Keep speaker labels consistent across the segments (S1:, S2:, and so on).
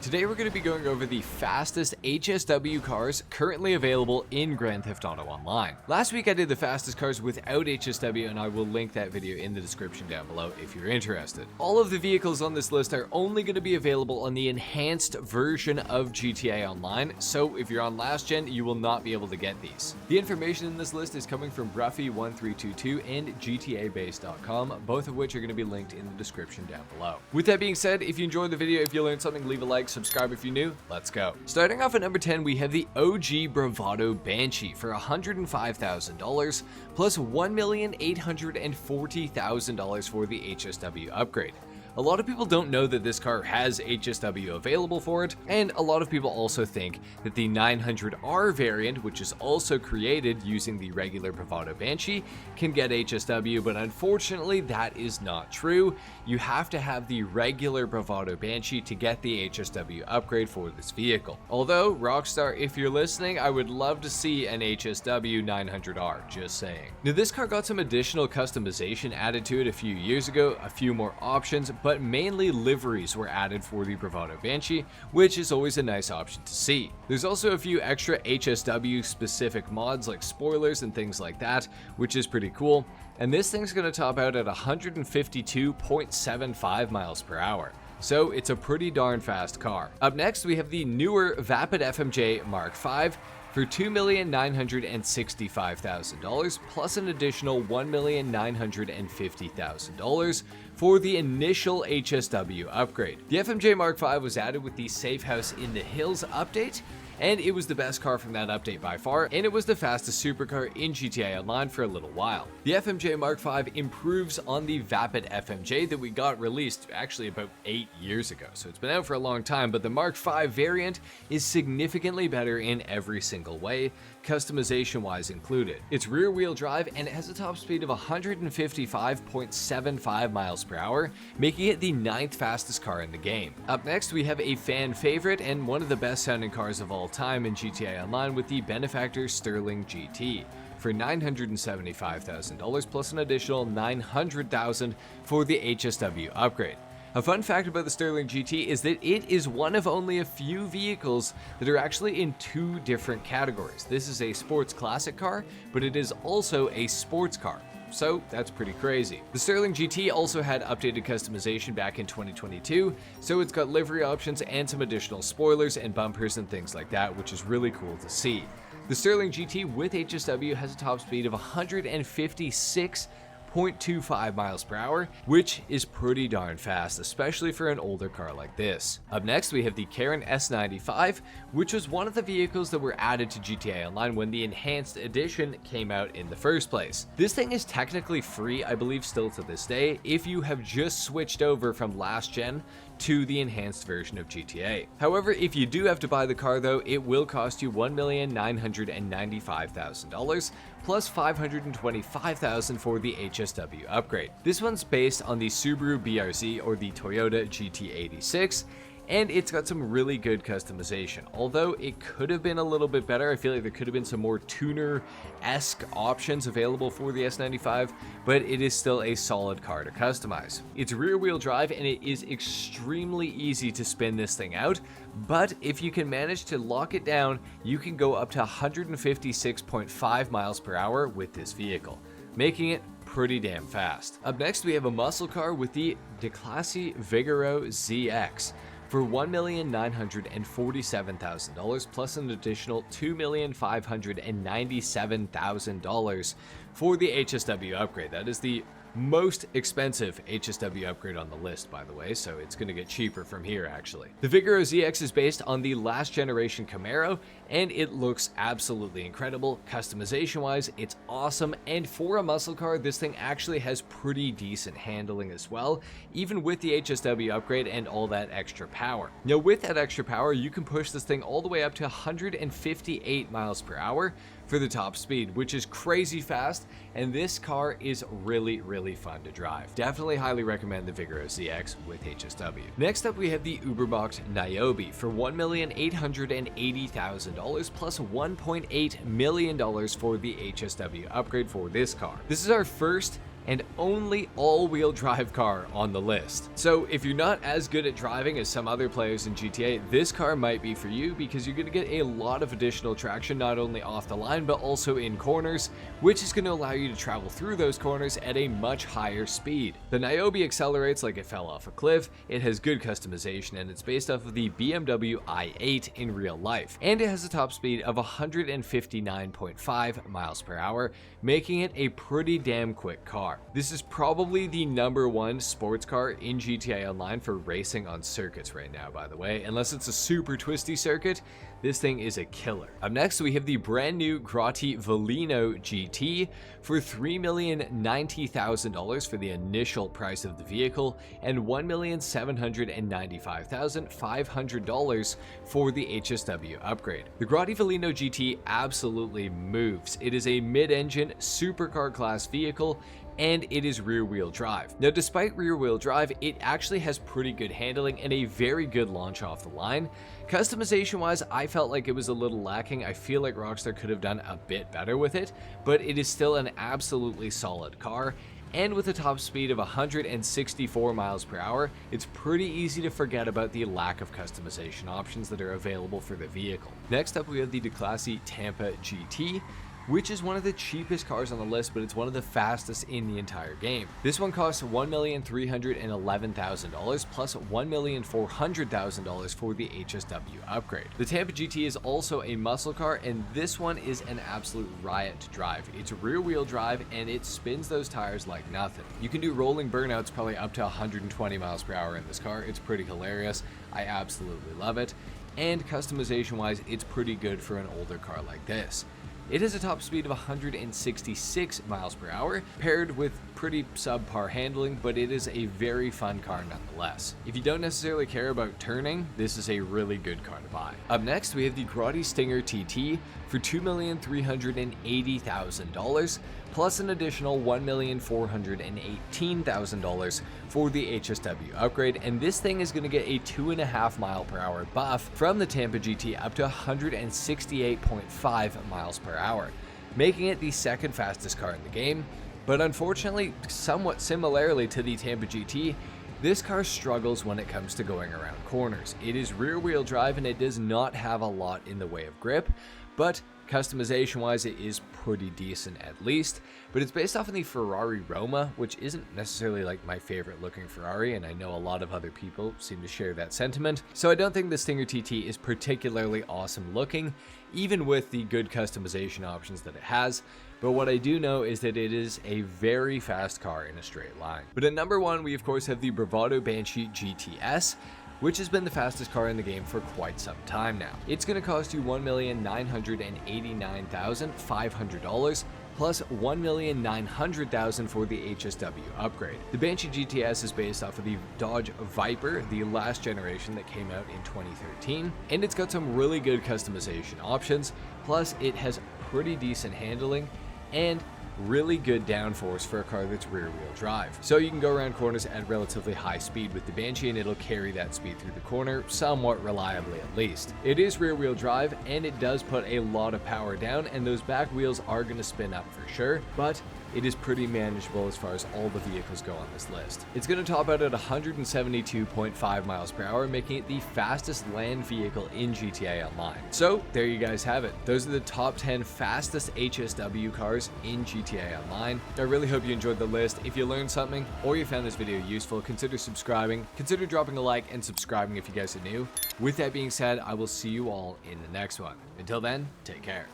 S1: Today we're going to be going over the fastest HSW cars currently available in Grand Theft Auto Online. Last week I did the fastest cars without HSW, and I will link that video in the description down below if you're interested. All of the vehicles on this list are only going to be available on the enhanced version of GTA Online, so if you're on last gen, you will not be able to get these. The information in this list is coming from Bruffy1322 and GTABase.com, both of which are going to be linked in the description down below. With that being said, if you enjoyed the video, if you learned something, leave a like, subscribe if you're new. Let's go. Starting off at number 10, we have the OG Bravado Banshee for $105,000 plus $1,840,000 for the HSW upgrade. A lot of people don't know that this car has HSW available for it, and a lot of people also think that the 900R variant, which is also created using the regular Bravado Banshee, can get HSW, but unfortunately that is not true. You have to have the regular Bravado Banshee to get the HSW upgrade for this vehicle. Although, Rockstar, if you're listening, I would love to see an HSW 900R, just saying. Now this car got some additional customization added to it a few years ago, a few more options, but mainly liveries were added for the Bravado Banshee, which is always a nice option to see. There's also a few extra HSW specific mods like spoilers and things like that, which is pretty cool, and this thing's going to top out at 152.75 miles per hour. So it's a pretty darn fast car. Up next, we have the newer Vapid FMJ Mark V for $2,965,000 plus an additional $1,950,000 for the initial HSW upgrade. The FMJ Mark V was added with the Safe House in the Hills update, and it was the best car from that update by far, and it was the fastest supercar in GTA Online for a little while. The FMJ Mark V improves on the Vapid FMJ that we got released actually about 8 years ago, so it's been out for a long time, but the Mark V variant is significantly better in every single way, customization wise included. It's rear wheel drive and it has a top speed of 155.75 miles per hour, making it the 9th fastest car in the game. Up next, we have a fan favorite and one of the best sounding cars of all time in GTA Online with the Benefactor Sterling GT for $975,000 plus an additional $900,000 for the HSW upgrade. A fun fact about the Sterling GT is that it is one of only a few vehicles that are actually in two different categories. This is a sports classic car, but it is also a sports car. So that's pretty crazy. The Sterling GT also had updated customization back in 2022, so it's got livery options and some additional spoilers and bumpers and things like that, which is really cool to see. The Sterling GT with HSW has a top speed of 156.25 miles per hour, which is pretty darn fast, especially for an older car like this. Up next, we have the Karen S95, which was one of the vehicles that were added to GTA Online when the Enhanced Edition came out in the first place. This thing is technically free, I believe still to this day, if you have just switched over from last gen to the enhanced version of GTA. However, if you do have to buy the car though, it will cost you $1,995,000 plus $525,000 for the HSW upgrade. This one's based on the Subaru BRZ or the Toyota GT86, and it's got some really good customization. Although it could have been a little bit better, I feel like there could have been some more tuner-esque options available for the S95, but it is still a solid car to customize. It's rear-wheel drive and it is extremely easy to spin this thing out, but if you can manage to lock it down, you can go up to 156.5 miles per hour with this vehicle, making it pretty damn fast. Up next, we have a muscle car with the Declasse Vigoro ZX for $1,947,000 plus an additional $2,597,000 for the HSW upgrade. That is the most expensive HSW upgrade on the list, by the way, so it's going to get cheaper from here actually. The Vigoro ZX is based on the last generation Camaro, and it looks absolutely incredible. Customization wise, it's awesome, and for a muscle car, this thing actually has pretty decent handling as well, even with the HSW upgrade and all that extra power. Now with that extra power, you can push this thing all the way up to 158 miles per hour for the top speed, which is crazy fast, and this car is really fun to drive. Definitely highly recommend the Vigoro ZX with HSW. Next up, we have the Uberbox Niobe for $1,880,000 plus $1.8 million for the HSW upgrade for this car. This is our first and only all-wheel drive car on the list. So if you're not as good at driving as some other players in GTA, this car might be for you because you're going to get a lot of additional traction not only off the line but also in corners, which is going to allow you to travel through those corners at a much higher speed. The Niobe accelerates like it fell off a cliff, it has good customization, and it's based off of the BMW i8 in real life, and it has a top speed of 159.5 miles per hour, making it a pretty damn quick car. This is probably the #1 sports car in GTA Online for racing on circuits right now, by the way. Unless it's a super twisty circuit, this thing is a killer. Up next, we have the brand new Grotti Velino GT for $3,090,000 for the initial price of the vehicle and $1,795,500 for the HSW upgrade. The Grotti Velino GT absolutely moves. It is a mid-engine supercar class vehicle, and it is rear-wheel drive. Now, despite rear-wheel drive, it actually has pretty good handling and a very good launch off the line. Customization-wise, I felt like it was a little lacking. I feel like Rockstar could have done a bit better with it, but it is still an absolutely solid car. And with a top speed of 164 miles per hour, it's pretty easy to forget about the lack of customization options that are available for the vehicle. Next up, we have the Declasse Tampa GT, which is one of the cheapest cars on the list, but it's one of the fastest in the entire game. This one costs $1,311,000 plus $1,400,000 for the HSW upgrade. The Tampa GT is also a muscle car, and this one is an absolute riot to drive. It's rear-wheel drive, and it spins those tires like nothing. You can do rolling burnouts probably up to 120 miles per hour in this car. It's pretty hilarious. I absolutely love it. And customization-wise, it's pretty good for an older car like this. It has a top speed of 166 miles per hour, paired with pretty subpar handling, but it is a very fun car nonetheless. If you don't necessarily care about turning, this is a really good car to buy. Up next, we have the Grotti Stinger TT for $2,380,000, plus an additional $1,418,000 for the HSW upgrade, and this thing is going to get a 2.5 mile per hour buff from the Tampa GT up to 168.5 miles per hour, making it the second fastest car in the game. But unfortunately, somewhat similarly to the Tampa GT, this car struggles when it comes to going around corners. It is rear-wheel drive and it does not have a lot in the way of grip, but customization-wise, it is pretty decent at least. But it's based off of the Ferrari Roma, which isn't necessarily like my favorite looking Ferrari, and I know a lot of other people seem to share that sentiment. So I don't think the Stinger TT is particularly awesome looking, even with the good customization options that it has. But what I do know is that it is a very fast car in a straight line. But at #1, we of course have the Bravado Banshee GTS, which has been the fastest car in the game for quite some time now. It's going to cost you $1,989,500 plus $1,900,000 for the HSW upgrade. The Banshee GTS is based off of the Dodge Viper, the last generation that came out in 2013, and it's got some really good customization options, plus it has pretty decent handling and really good downforce for a car that's rear-wheel drive. So you can go around corners at relatively high speed with the Banshee, and it'll carry that speed through the corner somewhat reliably at least. It is rear-wheel drive, and it does put a lot of power down, and those back wheels are going to spin up for sure, but it is pretty manageable as far as all the vehicles go on this list. It's going to top out at 172.5 miles per hour, making it the fastest land vehicle in GTA Online. So there you guys have it. Those are the top 10 fastest HSW cars in GTA Online. I really hope you enjoyed the list. If you learned something or you found this video useful, consider subscribing, consider dropping a like and subscribing if you guys are new. With that being said, I will see you all in the next one. Until then, take care.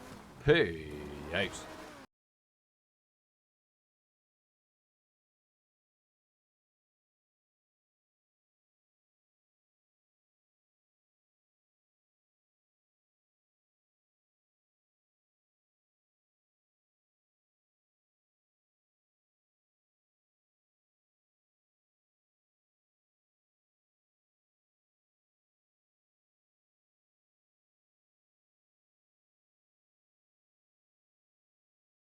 S1: Peace.